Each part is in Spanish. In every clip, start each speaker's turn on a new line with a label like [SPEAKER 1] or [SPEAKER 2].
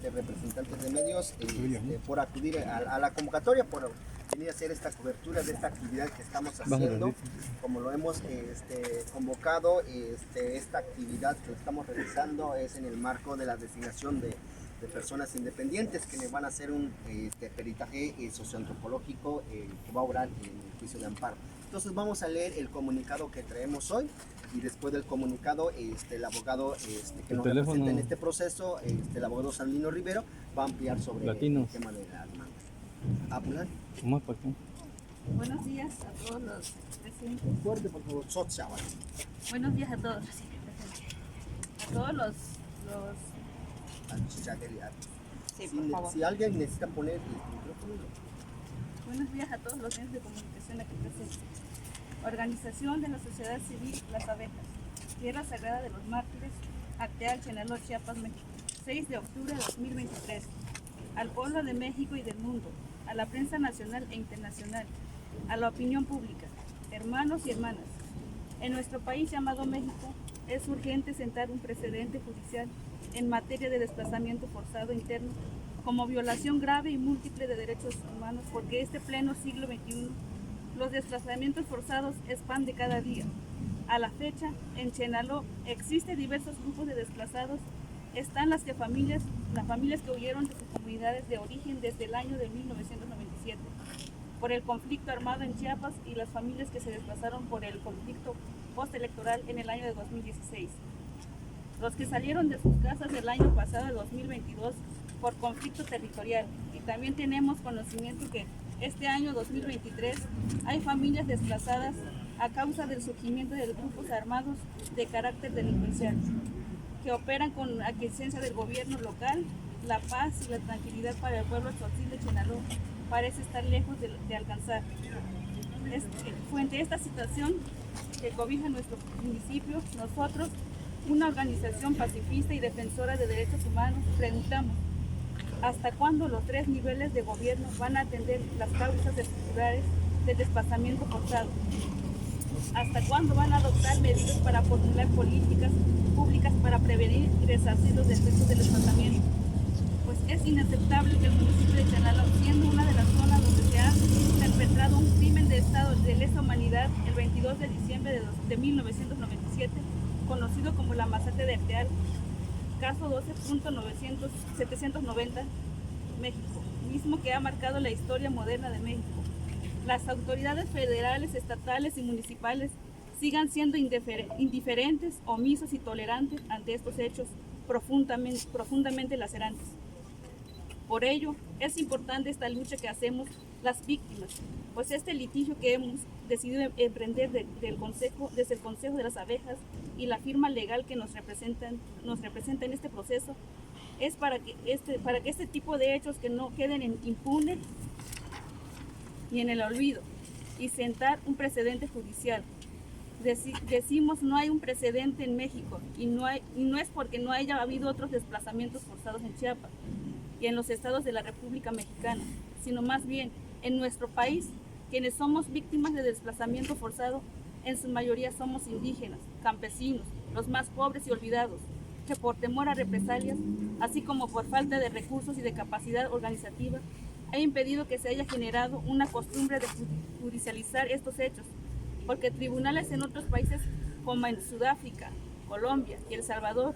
[SPEAKER 1] representantes de medios por acudir a la convocatoria, por venir a hacer esta cobertura de esta actividad que estamos haciendo. Como lo hemos convocado, esta actividad que estamos realizando es en el marco de la designación de personas independientes que van a hacer un peritaje socioantropológico que va a obrar en el juicio de amparo. Entonces vamos a leer el comunicado que traemos hoy y después del comunicado el abogado que nos representa en este proceso, el abogado Sandino Rivero, va a ampliar sobre el tema de la demanda.
[SPEAKER 2] Buenos días a todos los presentes.
[SPEAKER 1] Fuerte, por favor.
[SPEAKER 2] Buenos días a todos. A todos los... Sí, por favor.
[SPEAKER 1] Si alguien necesita poner el micrófono.
[SPEAKER 2] Buenos días a todos los medios de comunicación aquí presentes. Organización de la sociedad civil Las Abejas, Tierra Sagrada de los Mártires, Acteal, Chenaló, Chiapas, México. 6 de octubre de 2023. Al pueblo de México y del mundo, a la prensa nacional e internacional, a la opinión pública, hermanos y hermanas. En nuestro país llamado México es urgente sentar un precedente judicial en materia de desplazamiento forzado interno como violación grave y múltiple de derechos humanos, porque este pleno siglo XXI los desplazamientos forzados es pan de cada día. A la fecha, en Chenaló existen diversos grupos de desplazados. Están las familias que huyeron de sus comunidades de origen desde el año de 1997 por el conflicto armado en Chiapas y las familias que se desplazaron por el conflicto postelectoral en el año de 2016. Los que salieron de sus casas el año pasado, de 2022, por conflicto territorial. Y también tenemos conocimiento que este año 2023 hay familias desplazadas a causa del surgimiento de grupos armados de carácter delincuencial que operan con aquiescencia del gobierno local. La paz y la tranquilidad para el pueblo tzotzil de Chenaló parece estar lejos de alcanzar. Frente a esta situación que cobija nuestro municipio, nosotros, una organización pacifista y defensora de derechos humanos, preguntamos: ¿hasta cuándo los 3 niveles de gobierno van a atender las causas estructurales del desplazamiento forzado? ¿Hasta cuándo van a adoptar medidas para formular políticas públicas para prevenir y resarcir los efectos del desplazamiento? Pues es inaceptable que el municipio de Chenaló, siendo una de las zonas donde se ha perpetrado un crimen de estado de lesa humanidad el 22 de diciembre de 1997, conocido como la masacre de Acteal, caso 12.790, México, mismo que ha marcado la historia moderna de México. Las autoridades federales, estatales y municipales sigan siendo indiferentes, omisos y tolerantes ante estos hechos profundamente lacerantes. Por ello, es importante esta lucha que hacemos las víctimas, pues este litigio que hemos decidido emprender desde el Consejo de las Abejas y la firma legal que nos representa en este proceso es para que este tipo de hechos que no queden impunes ni en el olvido y sentar un precedente judicial. Decimos no hay un precedente en México y no es porque no haya habido otros desplazamientos forzados en Chiapas y en los estados de la República Mexicana, sino más bien en nuestro país, quienes somos víctimas de desplazamiento forzado, en su mayoría somos indígenas, campesinos, los más pobres y olvidados, que por temor a represalias, así como por falta de recursos y de capacidad organizativa, ha impedido que se haya generado una costumbre de judicializar estos hechos, porque tribunales en otros países como en Sudáfrica, Colombia y El Salvador,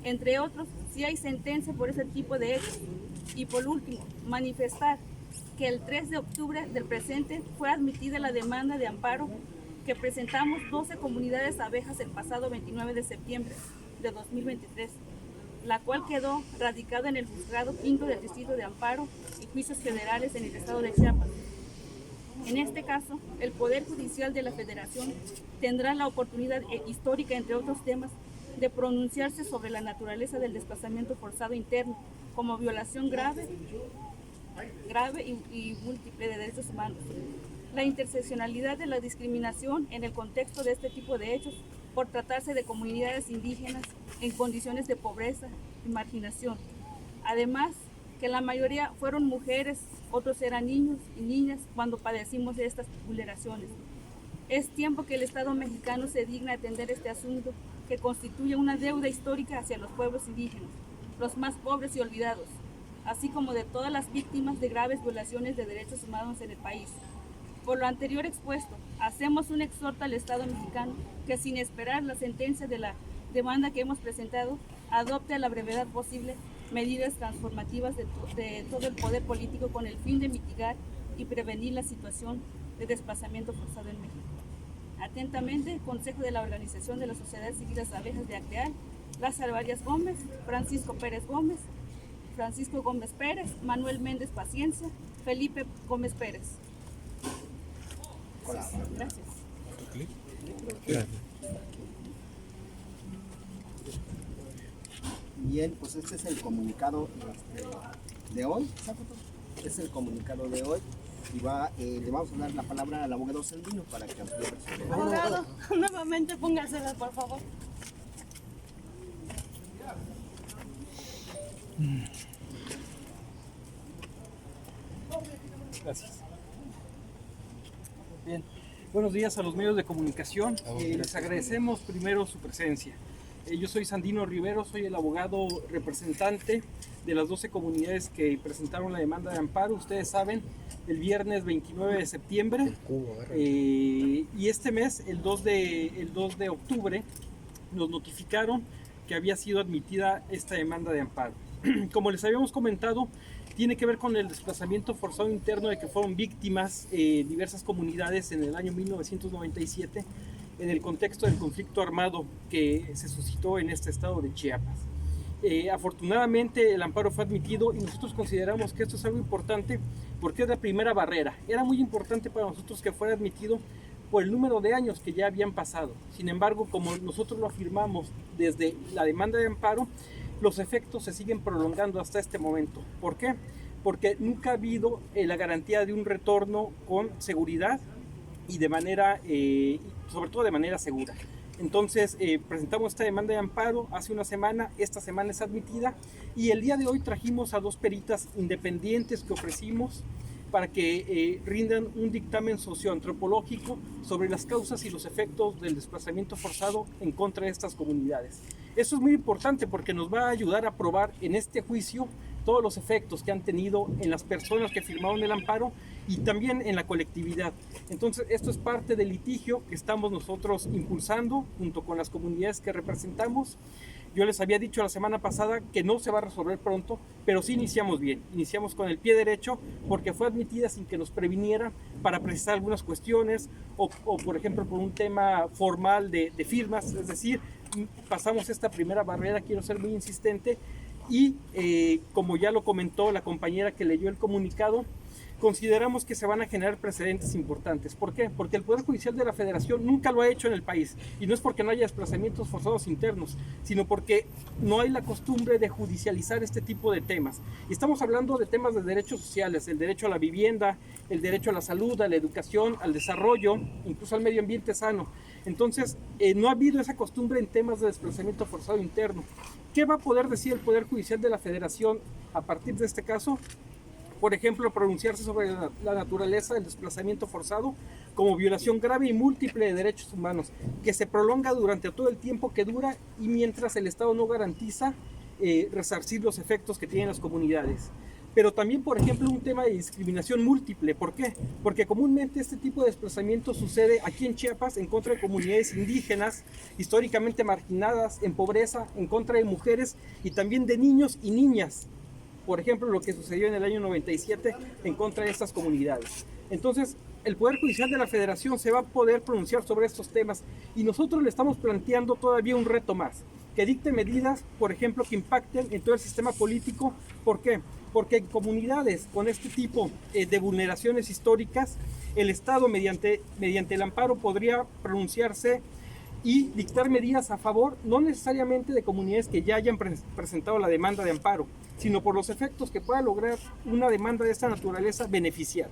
[SPEAKER 2] entre otros, sí hay sentencia por ese tipo de hechos. Y por último, manifestar que el 3 de octubre del presente fue admitida la demanda de amparo que presentamos 12 comunidades abejas el pasado 29 de septiembre de 2023, la cual quedó radicada en el juzgado quinto del Distrito de Amparo y Juicios Federales en el estado de Chiapas. En este caso, el Poder Judicial de la Federación tendrá la oportunidad histórica, entre otros temas, de pronunciarse sobre la naturaleza del desplazamiento forzado interno como violación grave y múltiple de derechos humanos. La interseccionalidad de la discriminación en el contexto de este tipo de hechos por tratarse de comunidades indígenas en condiciones de pobreza y marginación. Además, que la mayoría fueron mujeres, otros eran niños y niñas cuando padecimos de estas vulneraciones. Es tiempo que el Estado mexicano se digna a atender este asunto que constituye una deuda histórica hacia los pueblos indígenas, los más pobres y olvidados, así como de todas las víctimas de graves violaciones de derechos humanos en el país. Por lo anterior expuesto, hacemos un exhorto al Estado mexicano que, sin esperar la sentencia de la demanda que hemos presentado, adopte a la brevedad posible medidas transformativas de todo el poder político con el fin de mitigar y prevenir la situación de desplazamiento forzado en México. Atentamente, Consejo de la Organización de la Sociedad Civil Las Abejas de Acteal, Lázaro Arias Gómez, Francisco Pérez Gómez, Francisco Gómez Pérez, Manuel Méndez Paciencia, Felipe Gómez Pérez. Gracias.
[SPEAKER 1] Bien, pues este es el comunicado de hoy. Es el comunicado de hoy. Y le vamos a dar la palabra al abogado Sandino para que amplíe sobre.
[SPEAKER 2] Abogado, nuevamente póngasela, por favor.
[SPEAKER 3] Gracias. Bien, buenos días a los medios de comunicación. Les agradecemos primero su presencia. Yo soy Sandino Rivero, soy el abogado representante de las 12 comunidades que presentaron la demanda de amparo. Ustedes saben, el viernes 29 de septiembre y este mes, el 2 de octubre, nos notificaron que había sido admitida esta demanda de amparo. Como les habíamos comentado, tiene que ver con el desplazamiento forzado interno de que fueron víctimas diversas comunidades en el año 1997 en el contexto del conflicto armado que se suscitó en este estado de Chiapas. Afortunadamente el amparo fue admitido y nosotros consideramos que esto es algo importante porque es la primera barrera. Era muy importante para nosotros que fuera admitido por el número de años que ya habían pasado. Sin embargo, como nosotros lo afirmamos desde la demanda de amparo, los efectos se siguen prolongando hasta este momento. ¿Por qué? Porque nunca ha habido la garantía de un retorno con seguridad y de manera, sobre todo de manera segura. Entonces presentamos esta demanda de amparo hace una semana, esta semana es admitida y el día de hoy trajimos a 2 peritas independientes que ofrecimos para que rindan un dictamen socioantropológico sobre las causas y los efectos del desplazamiento forzado en contra de estas comunidades. Eso es muy importante porque nos va a ayudar a probar en este juicio todos los efectos que han tenido en las personas que firmaron el amparo y también en la colectividad. Entonces, esto es parte del litigio que estamos nosotros impulsando junto con las comunidades que representamos. Yo les había dicho la semana pasada que no se va a resolver pronto, pero sí iniciamos bien. Iniciamos con el pie derecho porque fue admitida sin que nos previniera para precisar algunas cuestiones o por ejemplo, por un tema formal de firmas. Es decir, pasamos esta primera barrera, quiero ser muy insistente, y como ya lo comentó la compañera que leyó el comunicado, consideramos que se van a generar precedentes importantes. ¿Por qué? Porque el Poder Judicial de la Federación nunca lo ha hecho en el país. Y no es porque no haya desplazamientos forzados internos, sino porque no hay la costumbre de judicializar este tipo de temas. Y estamos hablando de temas de derechos sociales, el derecho a la vivienda, el derecho a la salud, a la educación, al desarrollo, incluso al medio ambiente sano. Entonces, no ha habido esa costumbre en temas de desplazamiento forzado interno. ¿Qué va a poder decir el Poder Judicial de la Federación a partir de este caso? Por ejemplo, pronunciarse sobre la naturaleza del desplazamiento forzado como violación grave y múltiple de derechos humanos, que se prolonga durante todo el tiempo que dura y mientras el Estado no garantiza resarcir los efectos que tienen las comunidades. Pero también, por ejemplo, un tema de discriminación múltiple. ¿Por qué? Porque comúnmente este tipo de desplazamiento sucede aquí en Chiapas en contra de comunidades indígenas, históricamente marginadas, en pobreza, en contra de mujeres y también de niños y niñas. Por ejemplo, lo que sucedió en el año 97 en contra de estas comunidades. Entonces, el Poder Judicial de la Federación se va a poder pronunciar sobre estos temas y nosotros le estamos planteando todavía un reto más, que dicte medidas, por ejemplo, que impacten en todo el sistema político. ¿Por qué? Porque en comunidades con este tipo de vulneraciones históricas, el Estado mediante el amparo podría pronunciarse y dictar medidas a favor, no necesariamente de comunidades que ya hayan presentado la demanda de amparo, sino por los efectos que pueda lograr una demanda de esta naturaleza beneficiar.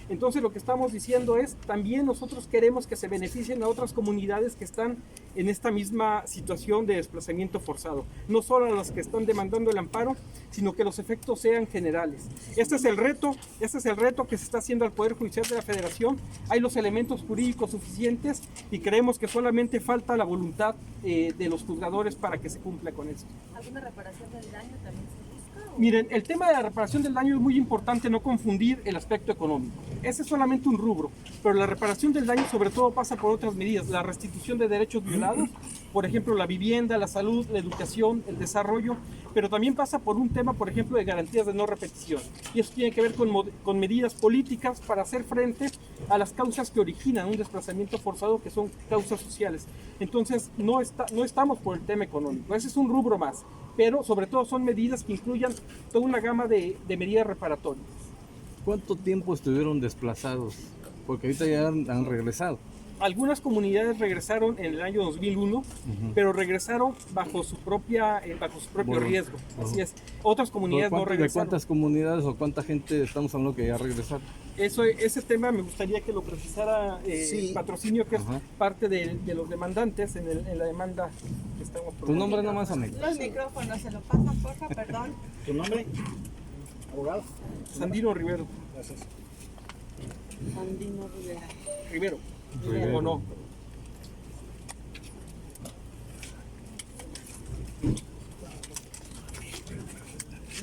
[SPEAKER 3] Entonces lo que estamos diciendo es, también nosotros queremos que se beneficien a otras comunidades que están en esta misma situación de desplazamiento forzado. No solo a las que están demandando el amparo, sino que los efectos sean generales. Este es el reto que se está haciendo al Poder Judicial de la Federación. Hay los elementos jurídicos suficientes y creemos que solamente falta la voluntad de los juzgadores para que se cumpla con esto.
[SPEAKER 2] ¿Alguna reparación del daño también se busca?
[SPEAKER 3] Miren, el tema de la reparación del daño es muy importante no confundir el aspecto económico. Ese es solamente un rubro, pero la reparación del daño sobre todo pasa por otras medidas. La restitución de derechos violados, por ejemplo, la vivienda, la salud, la educación, el desarrollo, pero también pasa por un tema, por ejemplo, de garantías de no repetición. Y eso tiene que ver con medidas políticas para hacer frente a las causas que originan un desplazamiento forzado, que son causas sociales. Entonces, no estamos por el tema económico. Ese es un rubro más, pero sobre todo son medidas que incluyan toda una gama de medidas reparatorias.
[SPEAKER 4] ¿Cuánto tiempo estuvieron desplazados? Porque ahorita ya han regresado.
[SPEAKER 3] Algunas comunidades regresaron en el año 2001, pero regresaron bajo su propio riesgo. Así es. Otras comunidades no regresaron.
[SPEAKER 4] ¿De cuántas comunidades o cuánta gente estamos hablando que ya regresaron?
[SPEAKER 3] Ese tema me gustaría que lo precisara
[SPEAKER 1] Sí.
[SPEAKER 3] Patrocinio, que es parte de los demandantes en la demanda que estamos
[SPEAKER 4] ¿Tu nombre
[SPEAKER 3] promoviendo.
[SPEAKER 4] nomás, amigo?
[SPEAKER 2] Los micrófonos, se lo pasan, porfa, perdón.
[SPEAKER 5] ¿Tu nombre? Abogado.
[SPEAKER 3] Sandino Rivero.
[SPEAKER 5] Gracias.
[SPEAKER 2] Sandino Rivera.
[SPEAKER 3] Rivero.
[SPEAKER 4] Rivero.
[SPEAKER 3] ¿O no?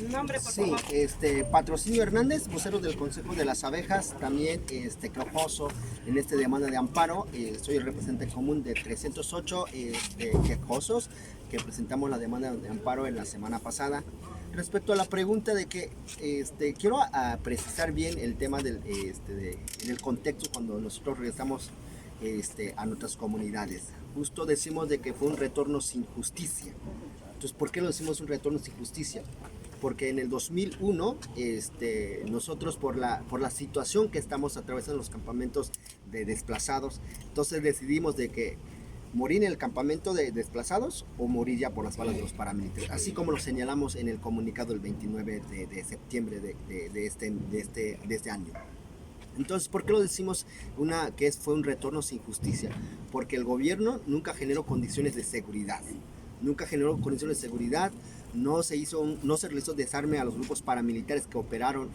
[SPEAKER 2] Nombre, por
[SPEAKER 1] Sí,
[SPEAKER 2] favor.
[SPEAKER 1] Patrocinio Hernández, vocero del Consejo de las Abejas, también quejoso en esta demanda de amparo. Soy el representante común de 308 quejosos que presentamos la demanda de amparo en la semana pasada. Respecto a la pregunta de que quiero precisar bien el tema en el contexto cuando nosotros regresamos a nuestras comunidades. Justo decimos de que fue un retorno sin justicia. Entonces, ¿por qué lo decimos un retorno sin justicia? Porque en el 2001, nosotros por la situación que estamos atravesando en los campamentos de desplazados, entonces decidimos de que morir en el campamento de desplazados o morir ya por las balas de los paramilitares, así como lo señalamos en el comunicado del 29 de septiembre de este año. Entonces, ¿por qué lo decimos fue un retorno sin justicia? Porque el gobierno nunca generó condiciones de seguridad. Nunca generó condiciones de seguridad, no se realizó desarme a los grupos paramilitares que operan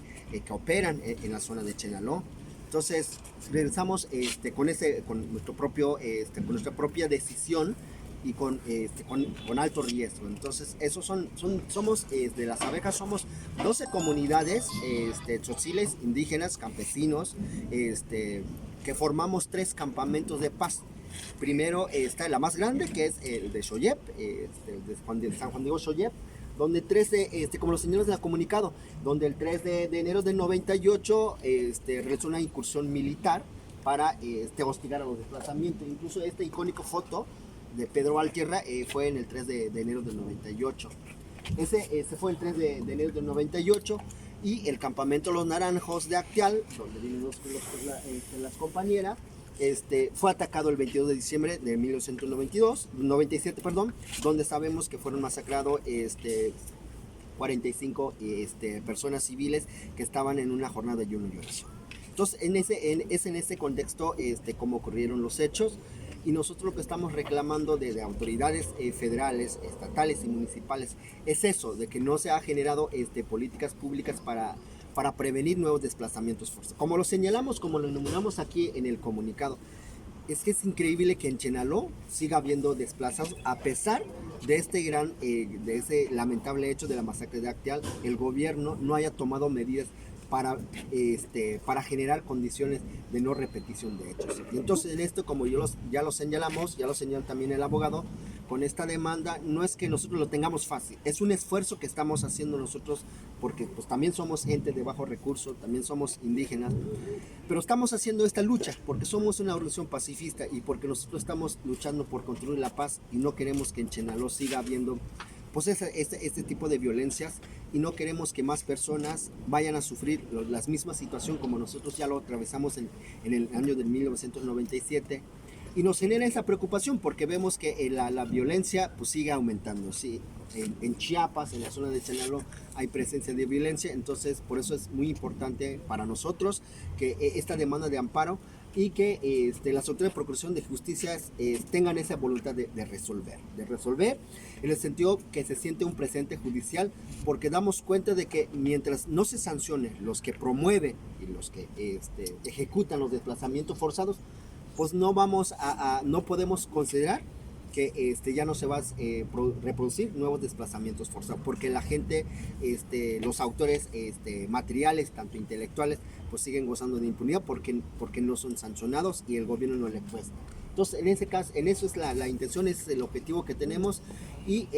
[SPEAKER 1] en la zona de Chenaló. Entonces regresamos con nuestra propia decisión y con alto riesgo. Entonces somos de las abejas, somos 12 comunidades tzotziles, indígenas, campesinos, que formamos 3 campamentos de paz. Primero está la más grande, que es el de Xoyep, de San Juan Diego Xoyep, donde como los señores del comunicado, donde el 3 de enero del 98 realizó una incursión militar para hostigar a los desplazamientos. Incluso esta icónica foto de Pedro Valtierra fue en el 3 de enero del 98. Ese fue el 3 de enero del 98. Y el campamento Los Naranjos de Acteal, donde vienen las compañeras, fue atacado el 22 de diciembre de 1997, donde sabemos que fueron masacrados 45 personas civiles que estaban en una jornada de ayuno y oración. Entonces, es en ese contexto cómo ocurrieron los hechos, y nosotros lo que estamos reclamando de autoridades federales, estatales y municipales es eso, de que no se ha generado políticas públicas para prevenir nuevos desplazamientos forzados. Como lo señalamos, como lo enumeramos aquí en el comunicado, es que es increíble que en Chenaló siga habiendo desplazados a pesar de ese lamentable hecho de la masacre de Acteal. El gobierno no haya tomado medidas para generar condiciones de no repetición de hechos. Y entonces en esto, como ya lo señalamos, ya lo señaló también el abogado, con esta demanda no es que nosotros lo tengamos fácil, es un esfuerzo que estamos haciendo nosotros, porque pues también somos gente de bajo recurso, también somos indígenas, pero estamos haciendo esta lucha porque somos una organización pacifista y porque nosotros estamos luchando por construir la paz y no queremos que en Chenaló siga habiendo pues este tipo de violencias, y no queremos que más personas vayan a sufrir la misma situación como nosotros ya lo atravesamos en el año de 1997, y nos genera esa preocupación porque vemos que la violencia pues sigue aumentando. Sí, en Chiapas, en la zona de Chenaló hay presencia de violencia, entonces por eso es muy importante para nosotros que esta demanda de amparo y que las autoridades de procuración de justicia tengan esa voluntad de resolver en el sentido que se siente un precedente judicial, porque damos cuenta de que mientras no se sancione los que promueven y los que ejecutan los desplazamientos forzados, pues no podemos considerar que ya no se va a reproducir nuevos desplazamientos forzados, porque la gente, los autores materiales, tanto intelectuales, pues siguen gozando de impunidad porque no son sancionados y el gobierno no le cuesta. Entonces, en ese caso, en eso es la intención, ese es el objetivo que tenemos y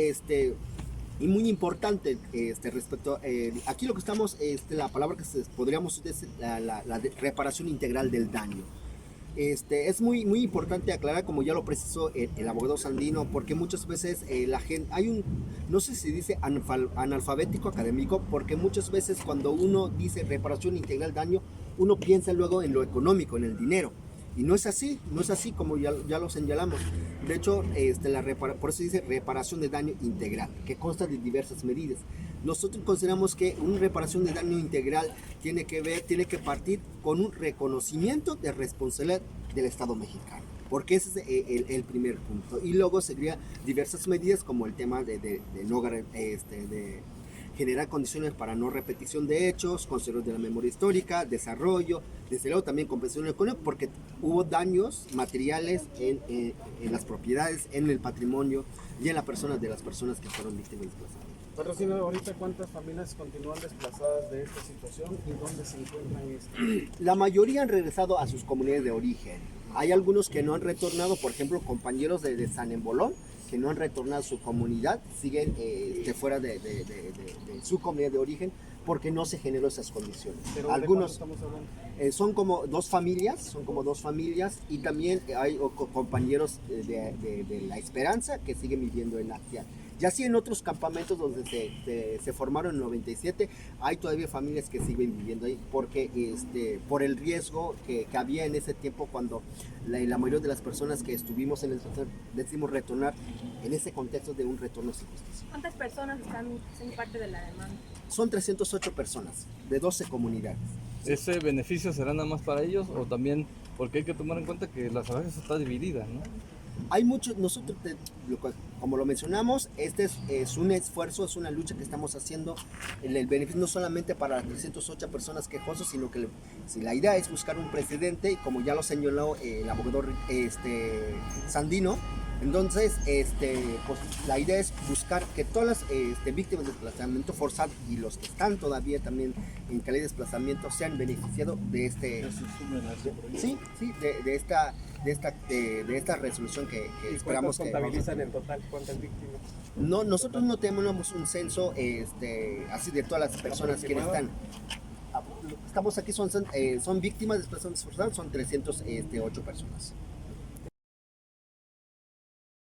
[SPEAKER 1] muy importante respecto aquí lo que estamos, la palabra que podríamos usar es la reparación integral del daño. Es muy importante aclarar, como ya lo precisó el abogado Sandino, porque muchas veces la gente, no sé si dice analfabético académico, porque muchas veces cuando uno dice reparación integral del daño, uno piensa luego en lo económico, en el dinero. Y no es así como ya lo señalamos. De hecho, por eso dice reparación de daño integral, que consta de diversas medidas. Nosotros consideramos que una reparación de daño integral tiene que partir con un reconocimiento de responsabilidad del Estado mexicano, porque ese es el primer punto. Y luego seguiría diversas medidas como el tema de generar condiciones para no repetición de hechos, conservación de la memoria histórica, desarrollo, desde luego también compensación económica, porque hubo daños materiales en las propiedades, en el patrimonio y en la persona de las personas que fueron víctimas de desplazamiento.
[SPEAKER 5] Patrocinio, ahorita ¿cuántas familias continúan desplazadas de esta situación y dónde se encuentran?
[SPEAKER 1] La mayoría han regresado a sus comunidades de origen. Hay algunos que no han retornado, por ejemplo, compañeros de San Embolón, que no han retornado a su comunidad, siguen fuera de su comunidad de origen porque no se generó esas condiciones.
[SPEAKER 5] ¿Pero
[SPEAKER 1] algunos
[SPEAKER 5] estamos hablando?
[SPEAKER 1] son como dos familias y también hay compañeros de La Esperanza que siguen viviendo en Actia. Ya así en otros campamentos donde se formaron en el 97, hay todavía familias que siguen viviendo ahí porque por el riesgo que había en ese tiempo cuando la mayoría de las personas que estuvimos en el sector decidimos retornar en ese contexto de un retorno sin justicia.
[SPEAKER 6] ¿Cuántas personas están siendo parte de la demanda?
[SPEAKER 1] Son 308 personas de 12 comunidades.
[SPEAKER 4] ¿Ese beneficio será nada más para ellos o también, porque hay que tomar en cuenta que las abejas está dividida, ¿no?
[SPEAKER 1] Hay muchos, nosotros, como lo mencionamos, es un esfuerzo, es una lucha que estamos haciendo. El beneficio no solamente para las 308 personas quejosas, sino que si la idea es buscar un precedente, y como ya lo señaló el abogado Sandino, entonces pues, la idea es buscar que todas las víctimas de desplazamiento forzado y los que están todavía también en calidad de desplazamiento sean beneficiados de esta resolución que esperamos que
[SPEAKER 5] contabilizan en total? ¿Cuántas víctimas?
[SPEAKER 1] No, nosotros no tenemos un censo así de todas las personas que están. Estamos aquí, son víctimas de desplazamientos forzados, son 308 personas.